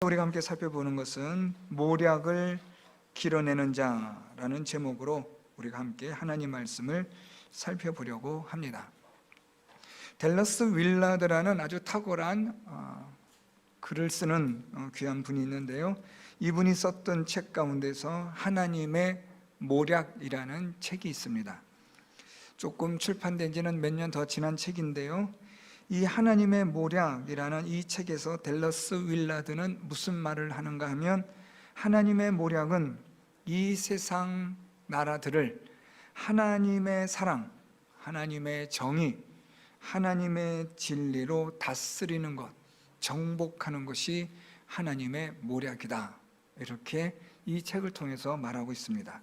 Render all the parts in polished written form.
우리가 함께 살펴보는 것은 모략을 길어내는 자라는 제목으로 우리가 함께 하나님 말씀을 살펴보려고 합니다. 댈러스 윌라드라는 아주 탁월한 글을 쓰는 귀한 분이 있는데요, 이분이 썼던 책 가운데서 하나님의 모략이라는 책이 있습니다. 조금 출판된 지는 몇 년 더 지난 책인데요, 이 하나님의 모략이라는 이 책에서 댈러스 윌라드는 무슨 말을 하는가 하면, 하나님의 모략은 이 세상 나라들을 하나님의 사랑, 하나님의 정의, 하나님의 진리로 다스리는 것, 정복하는 것이 하나님의 모략이다, 이렇게 이 책을 통해서 말하고 있습니다.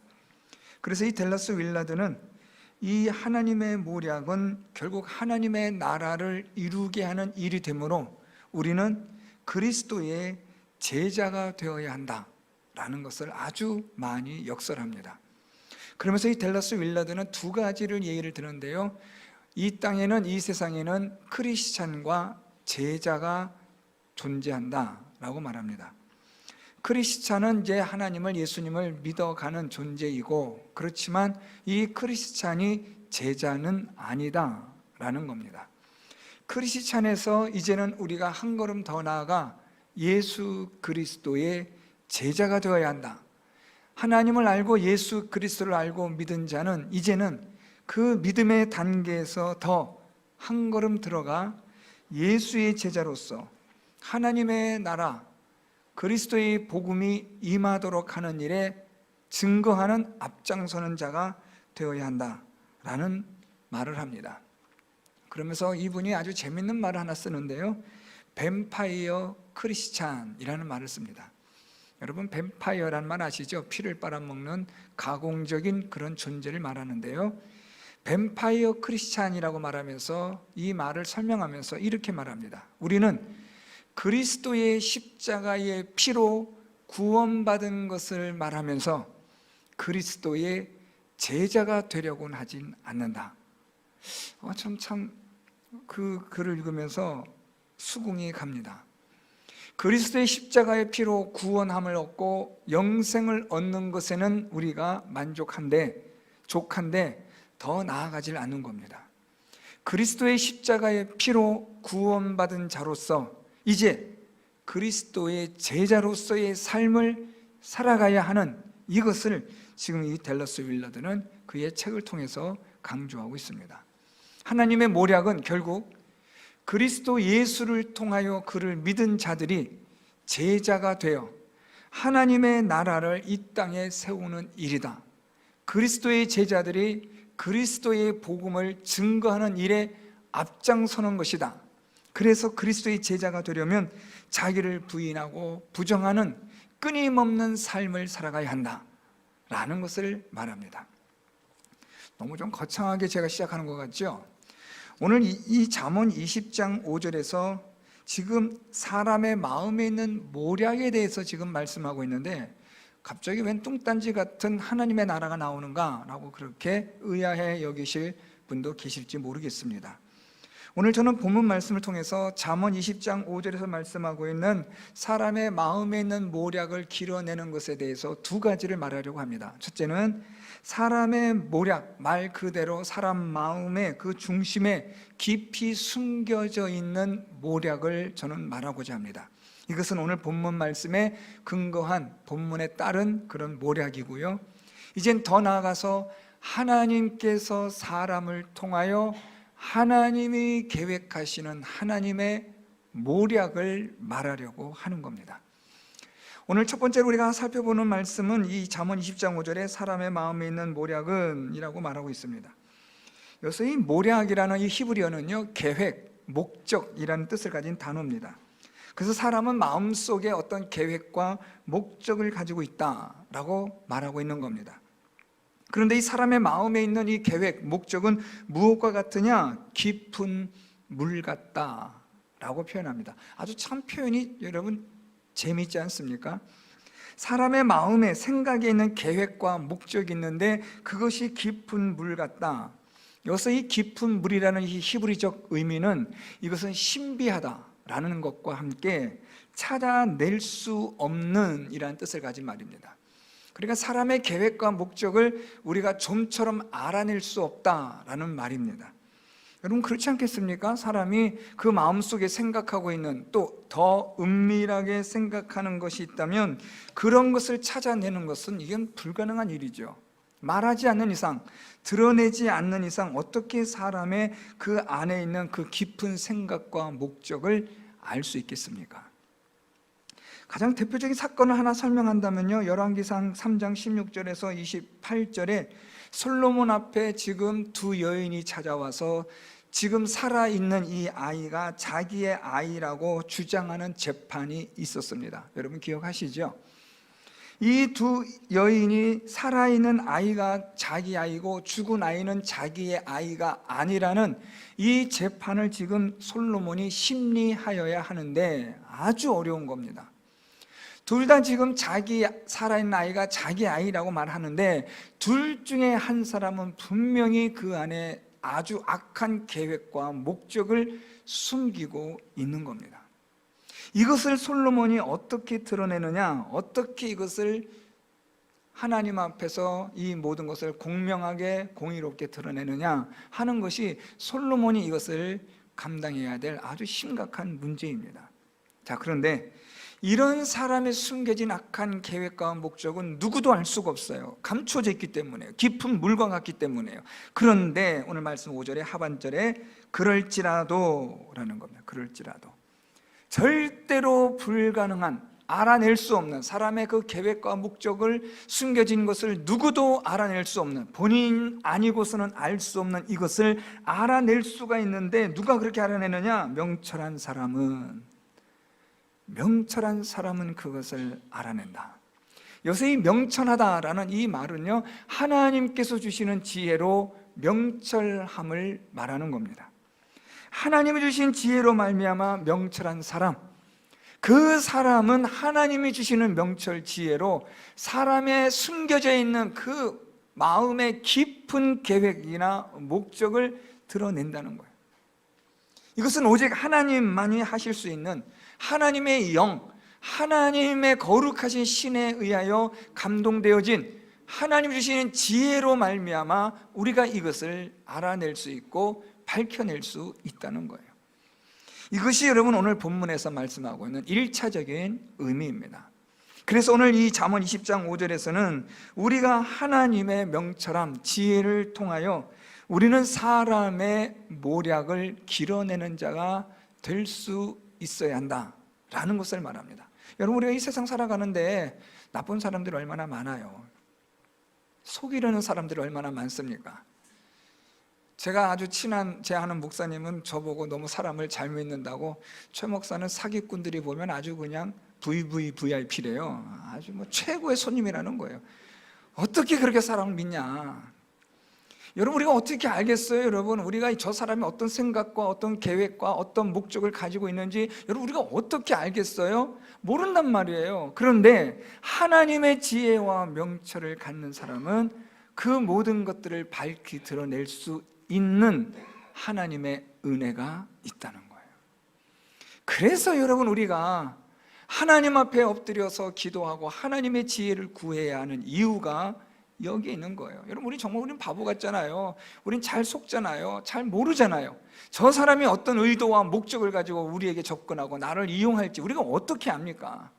그래서 이 댈러스 윌라드는 이 하나님의 모략은 결국 하나님의 나라를 이루게 하는 일이 되므로 우리는 그리스도의 제자가 되어야 한다라는 것을 아주 많이 역설합니다. 그러면서 이 댈러스 윌라드는 두 가지를 예를 드는데요, 이 땅에는, 이 세상에는 크리스찬과 제자가 존재한다라고 말합니다. 크리스찬은 이제 하나님을, 예수님을 믿어가는 존재이고, 그렇지만 이 크리스찬이 제자는 아니다라는 겁니다. 크리스찬에서 이제는 우리가 한 걸음 더 나아가 예수 그리스도의 제자가 되어야 한다. 하나님을 알고 예수 그리스도를 알고 믿은 자는 이제는 그 믿음의 단계에서 더 한 걸음 들어가 예수의 제자로서 하나님의 나라, 그리스도의 복음이 임하도록 하는 일에 증거하는 앞장서는 자가 되어야 한다라는 말을 합니다. 그러면서 이분이 아주 재밌는 말을 하나 쓰는데요, 뱀파이어 크리스찬이라는 말을 씁니다. 여러분, 뱀파이어라는 말 아시죠? 피를 빨아먹는 가공적인 그런 존재를 말하는데요, 뱀파이어 크리스찬이라고 말하면서 이 말을 설명하면서 이렇게 말합니다. 우리는 그리스도의 십자가의 피로 구원받은 것을 말하면서 그리스도의 제자가 되려고는 하진 않는다. 참 그 글을 읽으면서 수긍이 갑니다. 그리스도의 십자가의 피로 구원함을 얻고 영생을 얻는 것에는 우리가 족한데 더 나아가질 않는 겁니다. 그리스도의 십자가의 피로 구원받은 자로서 이제 그리스도의 제자로서의 삶을 살아가야 하는 이것을 지금 이 댈러스 윌라드는 그의 책을 통해서 강조하고 있습니다. 하나님의 모략은 결국 그리스도 예수를 통하여 그를 믿은 자들이 제자가 되어 하나님의 나라를 이 땅에 세우는 일이다. 그리스도의 제자들이 그리스도의 복음을 증거하는 일에 앞장서는 것이다. 그래서 그리스도의 제자가 되려면 자기를 부인하고 부정하는 끊임없는 삶을 살아가야 한다라는 것을 말합니다. 너무 좀 거창하게 제가 시작하는 것 같죠? 오늘 이 잠언 20장 5절에서 지금 사람의 마음에 있는 모략에 대해서 지금 말씀하고 있는데, 갑자기 웬 뚱딴지 같은 하나님의 나라가 나오는가 라고 그렇게 의아해 여기실 분도 계실지 모르겠습니다. 오늘 저는 본문 말씀을 통해서 잠언 20장 5절에서 말씀하고 있는 사람의 마음에 있는 모략을 길어내는 것에 대해서 두 가지를 말하려고 합니다. 첫째는 사람의 모략, 말 그대로 사람 마음의 그 중심에 깊이 숨겨져 있는 모략을 저는 말하고자 합니다. 이것은 오늘 본문 말씀에 근거한, 본문에 따른 그런 모략이고요, 이젠 더 나아가서 하나님께서 사람을 통하여 하나님이 계획하시는 하나님의 모략을 말하려고 하는 겁니다. 오늘 첫 번째로 우리가 살펴보는 말씀은 이 잠언 20장 5절에 사람의 마음에 있는 모략은 이라고 말하고 있습니다. 여기서 이 모략이라는 이 히브리어는요, 계획, 목적이라는 뜻을 가진 단어입니다. 그래서 사람은 마음속에 어떤 계획과 목적을 가지고 있다라고 말하고 있는 겁니다. 그런데 이 사람의 마음에 있는 이 계획, 목적은 무엇과 같으냐? 깊은 물 같다라고 표현합니다. 아주 참 표현이 여러분 재미있지 않습니까? 사람의 마음에, 생각에 있는 계획과 목적이 있는데 그것이 깊은 물 같다. 여기서 이 깊은 물이라는 이 히브리적 의미는 이것은 신비하다 라는 것과 함께 찾아낼 수 없는 이라는 뜻을 가진 말입니다. 그러니까 사람의 계획과 목적을 우리가 좀처럼 알아낼 수 없다라는 말입니다. 여러분 그렇지 않겠습니까? 사람이 그 마음속에 생각하고 있는 또 더 은밀하게 생각하는 것이 있다면 그런 것을 찾아내는 것은 이건 불가능한 일이죠. 말하지 않는 이상, 드러내지 않는 이상 어떻게 사람의 그 안에 있는 그 깊은 생각과 목적을 알 수 있겠습니까? 가장 대표적인 사건을 하나 설명한다면요, 열왕기상 3장 16절에서 28절에 솔로몬 앞에 지금 두 여인이 찾아와서 지금 살아있는 이 아이가 자기의 아이라고 주장하는 재판이 있었습니다. 여러분 기억하시죠? 이 두 여인이 살아있는 아이가 자기 아이고 죽은 아이는 자기의 아이가 아니라는 이 재판을 지금 솔로몬이 심리하여야 하는데 아주 어려운 겁니다. 둘 다 지금 자기 살아있는 아이가 자기 아이라고 말하는데 둘 중에 한 사람은 분명히 그 안에 아주 악한 계획과 목적을 숨기고 있는 겁니다. 이것을 솔로몬이 어떻게 드러내느냐, 어떻게 이것을 하나님 앞에서 이 모든 것을 공명하게 공의롭게 드러내느냐 하는 것이 솔로몬이 이것을 감당해야 될 아주 심각한 문제입니다. 자, 그런데 이런 사람의 숨겨진 악한 계획과 목적은 누구도 알 수가 없어요. 감춰져 있기 때문에요. 깊은 물과 같기 때문에요. 그런데 오늘 말씀 5절의 하반절에 그럴지라도 라는 겁니다. 그럴지라도 절대로 불가능한, 알아낼 수 없는 사람의 그 계획과 목적을 숨겨진 것을 누구도 알아낼 수 없는, 본인 아니고서는 알 수 없는 이것을 알아낼 수가 있는데 누가 그렇게 알아내느냐? 명철한 사람은 그것을 알아낸다. 여기서 이 명철하다라는 이 말은요, 하나님께서 주시는 지혜로 명철함을 말하는 겁니다. 하나님이 주신 지혜로 말미암아 명철한 사람, 그 사람은 하나님이 주시는 명철 지혜로 사람의 숨겨져 있는 그 마음의 깊은 계획이나 목적을 드러낸다는 거예요. 이것은 오직 하나님만이 하실 수 있는 하나님의 영, 하나님의 거룩하신 신에 의하여 감동되어진 하나님이 주시는 지혜로 말미암아 우리가 이것을 알아낼 수 있고 밝혀낼 수 있다는 거예요. 이것이 여러분 오늘 본문에서 말씀하고 있는 1차적인 의미입니다. 그래서 오늘 이 잠언 20장 5절에서는 우리가 하나님의 명철함, 지혜를 통하여 우리는 사람의 모략을 길어내는 자가 될 수 있어야 한다라는 것을 말합니다. 여러분 우리가 이 세상 살아가는데 나쁜 사람들이 얼마나 많아요. 속이려는 사람들이 얼마나 많습니까? 제가 아주 친한 제 아는 목사님은 저보고 너무 사람을 잘 믿는다고, 최 목사는 사기꾼들이 보면 아주 그냥 VVVIP래요. 아주 뭐 최고의 손님이라는 거예요. 어떻게 그렇게 사람을 믿냐? 여러분 우리가 어떻게 알겠어요? 여러분 우리가 저 사람이 어떤 생각과 어떤 계획과 어떤 목적을 가지고 있는지 여러분 우리가 어떻게 알겠어요? 모른단 말이에요. 그런데 하나님의 지혜와 명철을 갖는 사람은 그 모든 것들을 밝히 드러낼 수 있는 하나님의 은혜가 있다는 거예요. 그래서 여러분 우리가 하나님 앞에 엎드려서 기도하고 하나님의 지혜를 구해야 하는 이유가 여기에 있는 거예요. 여러분 우리는 바보 같잖아요. 우린 잘 속잖아요. 잘 모르잖아요. 저 사람이 어떤 의도와 목적을 가지고 우리에게 접근하고 나를 이용할지 우리가 어떻게 압니까?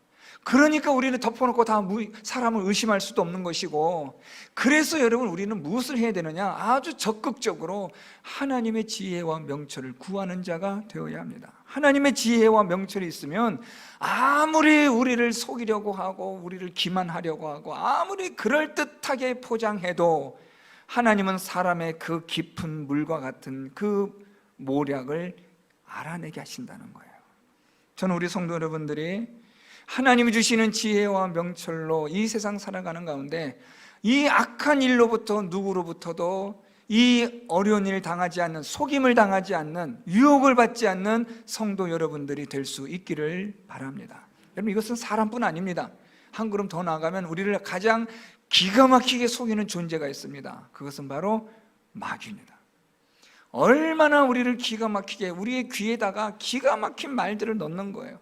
그러니까 우리는 덮어놓고 다 사람을 의심할 수도 없는 것이고, 그래서 여러분 우리는 무엇을 해야 되느냐? 아주 적극적으로 하나님의 지혜와 명철을 구하는 자가 되어야 합니다. 하나님의 지혜와 명철이 있으면 아무리 우리를 속이려고 하고 우리를 기만하려고 하고 아무리 그럴듯하게 포장해도 하나님은 사람의 그 깊은 물과 같은 그 모략을 알아내게 하신다는 거예요. 저는 우리 성도 여러분들이 하나님이 주시는 지혜와 명철로 이 세상 살아가는 가운데 이 악한 일로부터 누구로부터도 이 어려운 일 당하지 않는, 속임을 당하지 않는, 유혹을 받지 않는 성도 여러분들이 될 수 있기를 바랍니다. 여러분 이것은 사람뿐 아닙니다. 한 걸음 더 나아가면 우리를 가장 기가 막히게 속이는 존재가 있습니다. 그것은 바로 마귀입니다. 얼마나 우리를 기가 막히게 우리의 귀에다가 기가 막힌 말들을 넣는 거예요.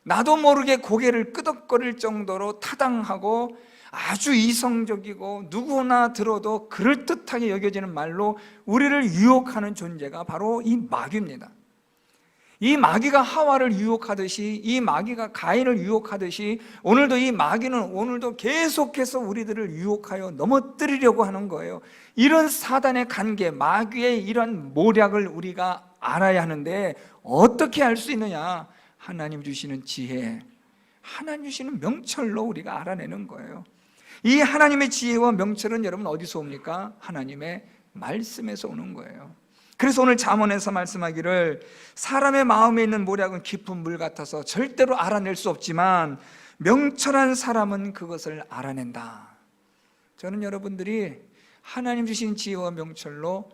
나도 모르게 고개를 끄덕거릴 정도로 타당하고 아주 이성적이고 누구나 들어도 그럴듯하게 여겨지는 말로 우리를 유혹하는 존재가 바로 이 마귀입니다. 이 마귀가 하와를 유혹하듯이, 이 마귀가 가인을 유혹하듯이 오늘도 이 마귀는 오늘도 계속해서 우리들을 유혹하여 넘어뜨리려고 하는 거예요. 이런 사단의 관계, 마귀의 이런 모략을 우리가 알아야 하는데 어떻게 알 수 있느냐? 하나님 주시는 지혜, 하나님 주시는 명철로 우리가 알아내는 거예요. 이 하나님의 지혜와 명철은 여러분 어디서 옵니까? 하나님의 말씀에서 오는 거예요. 그래서 오늘 잠언에서 말씀하기를 사람의 마음에 있는 모략은 깊은 물 같아서 절대로 알아낼 수 없지만 명철한 사람은 그것을 알아낸다. 저는 여러분들이 하나님 주신 지혜와 명철로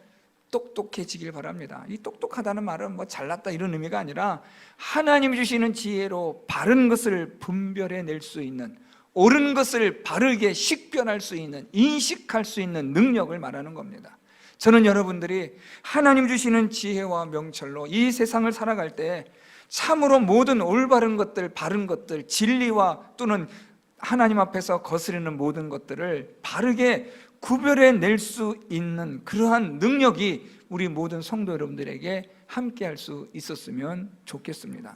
똑똑해지길 바랍니다. 이 똑똑하다는 말은 뭐 잘났다 이런 의미가 아니라 하나님 주시는 지혜로 바른 것을 분별해낼 수 있는, 옳은 것을 바르게 식별할 수 있는, 인식할 수 있는 능력을 말하는 겁니다. 저는 여러분들이 하나님 주시는 지혜와 명철로 이 세상을 살아갈 때 참으로 모든 올바른 것들, 바른 것들, 진리와 또는 하나님 앞에서 거스르는 모든 것들을 바르게 구별해낼 수 있는 그러한 능력이 우리 모든 성도 여러분들에게 함께 할 수 있었으면 좋겠습니다.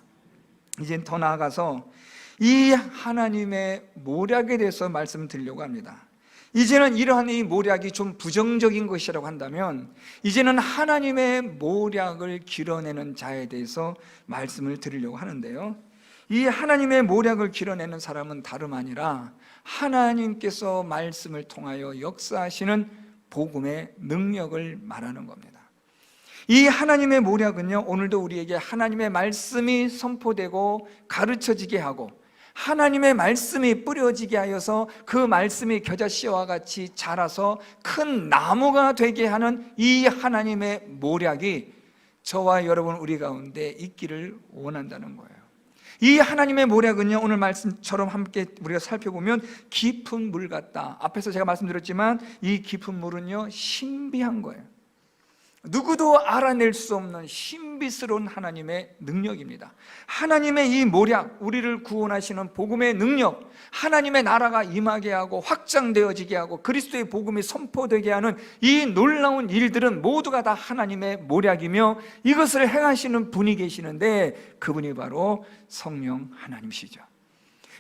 이제 더 나아가서 이 하나님의 모략에 대해서 말씀드리려고 합니다. 이제는 이러한 이 모략이 좀 부정적인 것이라고 한다면 이제는 하나님의 모략을 길어내는 자에 대해서 말씀을 드리려고 하는데요, 이 하나님의 모략을 길어내는 사람은 다름 아니라 하나님께서 말씀을 통하여 역사하시는 복음의 능력을 말하는 겁니다. 이 하나님의 모략은요, 오늘도 우리에게 하나님의 말씀이 선포되고 가르쳐지게 하고 하나님의 말씀이 뿌려지게 하여서 그 말씀이 겨자씨와 같이 자라서 큰 나무가 되게 하는 이 하나님의 모략이 저와 여러분 우리 가운데 있기를 원한다는 거예요. 이 하나님의 모략은요, 오늘 말씀처럼 함께 우리가 살펴보면 깊은 물 같다. 앞에서 제가 말씀드렸지만 이 깊은 물은요 신비한 거예요. 누구도 알아낼 수 없는 신비스러운 하나님의 능력입니다. 하나님의 이 모략, 우리를 구원하시는 복음의 능력, 하나님의 나라가 임하게 하고 확장되어지게 하고 그리스도의 복음이 선포되게 하는 이 놀라운 일들은 모두가 다 하나님의 모략이며 이것을 행하시는 분이 계시는데 그분이 바로 성령 하나님이시죠.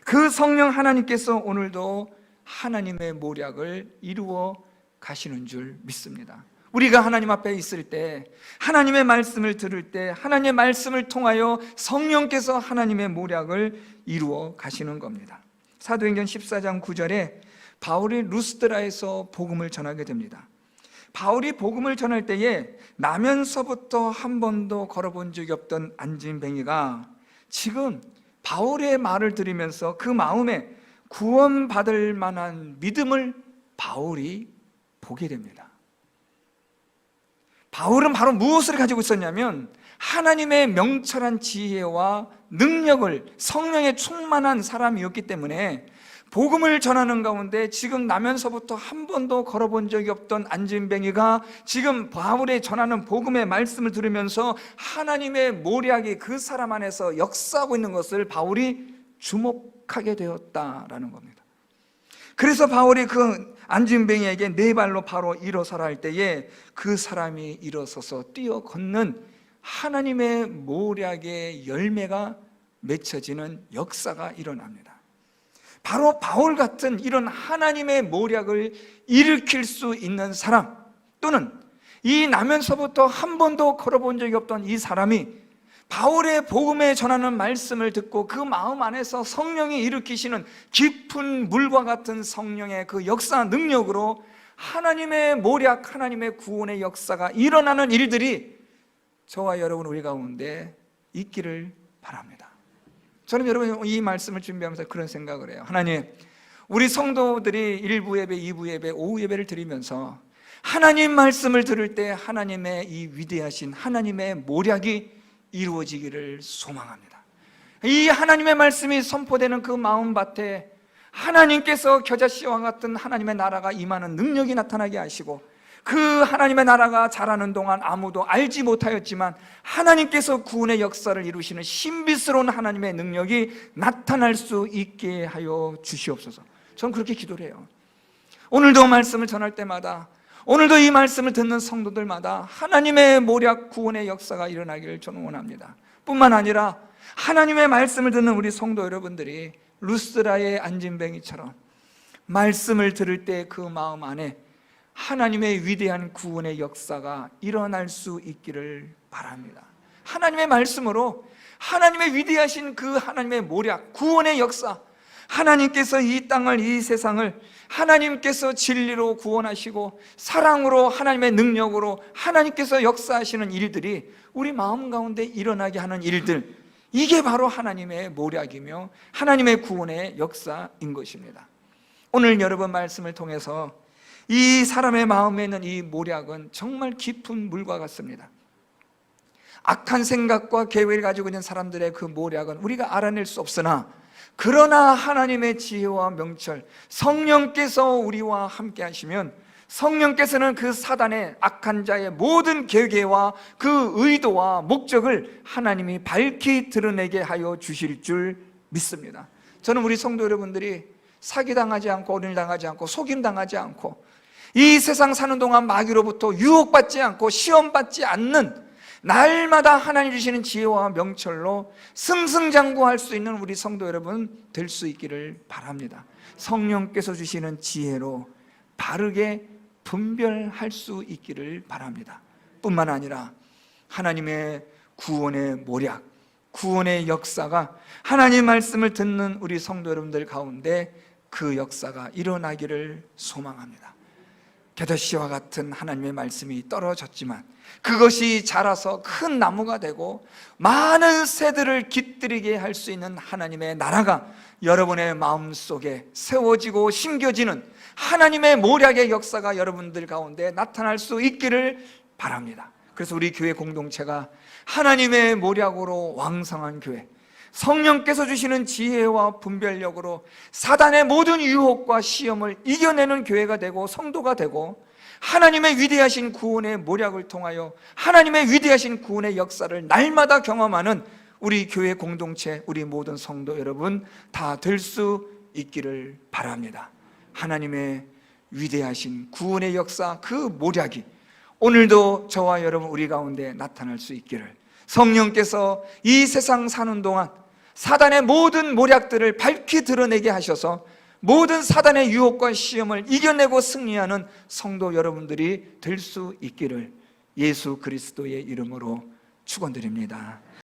그 성령 하나님께서 오늘도 하나님의 모략을 이루어 가시는 줄 믿습니다. 우리가 하나님 앞에 있을 때, 하나님의 말씀을 들을 때 하나님의 말씀을 통하여 성령께서 하나님의 모략을 이루어 가시는 겁니다. 사도행전 14장 9절에 바울이 루스드라에서 복음을 전하게 됩니다. 바울이 복음을 전할 때에 나면서부터 한 번도 걸어본 적이 없던 안진뱅이가 지금 바울의 말을 들으면서 그 마음에 구원받을 만한 믿음을 바울이 보게 됩니다. 바울은 바로 무엇을 가지고 있었냐면 하나님의 명철한 지혜와 능력을, 성령에 충만한 사람이었기 때문에 복음을 전하는 가운데 지금 나면서부터 한 번도 걸어본 적이 없던 안진뱅이가 지금 바울의 전하는 복음의 말씀을 들으면서 하나님의 모략이 그 사람 안에서 역사하고 있는 것을 바울이 주목하게 되었다라는 겁니다. 그래서 바울이 그 안진뱅이에게 네 발로 바로 일어서라 할 때에 그 사람이 일어서서 뛰어 걷는 하나님의 모략의 열매가 맺혀지는 역사가 일어납니다. 바로 바울 같은 이런 하나님의 모략을 일으킬 수 있는 사람, 또는 이 나면서부터 한 번도 걸어본 적이 없던 이 사람이 바울의 복음에 전하는 말씀을 듣고 그 마음 안에서 성령이 일으키시는 깊은 물과 같은 성령의 그 역사 능력으로 하나님의 모략, 하나님의 구원의 역사가 일어나는 일들이 저와 여러분 우리 가운데 있기를 바랍니다. 저는 여러분 이 말씀을 준비하면서 그런 생각을 해요. 하나님, 우리 성도들이 1부 예배, 2부 예배, 오후 예배를 드리면서 하나님 말씀을 들을 때 하나님의 이 위대하신 하나님의 모략이 이루어지기를 소망합니다. 이 하나님의 말씀이 선포되는 그 마음밭에 하나님께서 겨자씨와 같은 하나님의 나라가 임하는 능력이 나타나게 하시고 그 하나님의 나라가 자라는 동안 아무도 알지 못하였지만 하나님께서 구원의 역사를 이루시는 신비스러운 하나님의 능력이 나타날 수 있게 하여 주시옵소서. 저는 그렇게 기도를 해요. 오늘도 말씀을 전할 때마다, 오늘도 이 말씀을 듣는 성도들마다 하나님의 모략 구원의 역사가 일어나기를 저는 원합니다. 뿐만 아니라 하나님의 말씀을 듣는 우리 성도 여러분들이 루스드라의 안진뱅이처럼 말씀을 들을 때 그 마음 안에 하나님의 위대한 구원의 역사가 일어날 수 있기를 바랍니다. 하나님의 말씀으로 하나님의 위대하신 그 하나님의 모략 구원의 역사, 하나님께서 이 땅을, 이 세상을 하나님께서 진리로 구원하시고 사랑으로, 하나님의 능력으로 하나님께서 역사하시는 일들이 우리 마음 가운데 일어나게 하는 일들, 이게 바로 하나님의 모략이며 하나님의 구원의 역사인 것입니다. 오늘 여러분 말씀을 통해서 이 사람의 마음에 있는 이 모략은 정말 깊은 물과 같습니다. 악한 생각과 계획을 가지고 있는 사람들의 그 모략은 우리가 알아낼 수 없으나, 그러나 하나님의 지혜와 명철, 성령께서 우리와 함께 하시면 성령께서는 그 사단의 악한 자의 모든 계획과 그 의도와 목적을 하나님이 밝히 드러내게 하여 주실 줄 믿습니다. 저는 우리 성도 여러분들이 사기당하지 않고 어린당하지 않고 속임당하지 않고 이 세상 사는 동안 마귀로부터 유혹받지 않고 시험받지 않는, 날마다 하나님 주시는 지혜와 명철로 승승장구할 수 있는 우리 성도 여러분 될 수 있기를 바랍니다. 성령께서 주시는 지혜로 바르게 분별할 수 있기를 바랍니다. 뿐만 아니라 하나님의 구원의 모략, 구원의 역사가 하나님 말씀을 듣는 우리 성도 여러분들 가운데 그 역사가 일어나기를 소망합니다. 겨자씨와 같은 하나님의 말씀이 떨어졌지만 그것이 자라서 큰 나무가 되고 많은 새들을 깃들이게 할 수 있는 하나님의 나라가 여러분의 마음속에 세워지고 심겨지는 하나님의 모략의 역사가 여러분들 가운데 나타날 수 있기를 바랍니다. 그래서 우리 교회 공동체가 하나님의 모략으로 왕성한 교회, 성령께서 주시는 지혜와 분별력으로 사단의 모든 유혹과 시험을 이겨내는 교회가 되고 성도가 되고, 하나님의 위대하신 구원의 모략을 통하여 하나님의 위대하신 구원의 역사를 날마다 경험하는 우리 교회 공동체, 우리 모든 성도 여러분 다 될 수 있기를 바랍니다. 하나님의 위대하신 구원의 역사, 그 모략이 오늘도 저와 여러분 우리 가운데 나타날 수 있기를, 성령께서 이 세상 사는 동안 사단의 모든 모략들을 밝히 드러내게 하셔서 모든 사단의 유혹과 시험을 이겨내고 승리하는 성도 여러분들이 될 수 있기를 예수 그리스도의 이름으로 축원드립니다.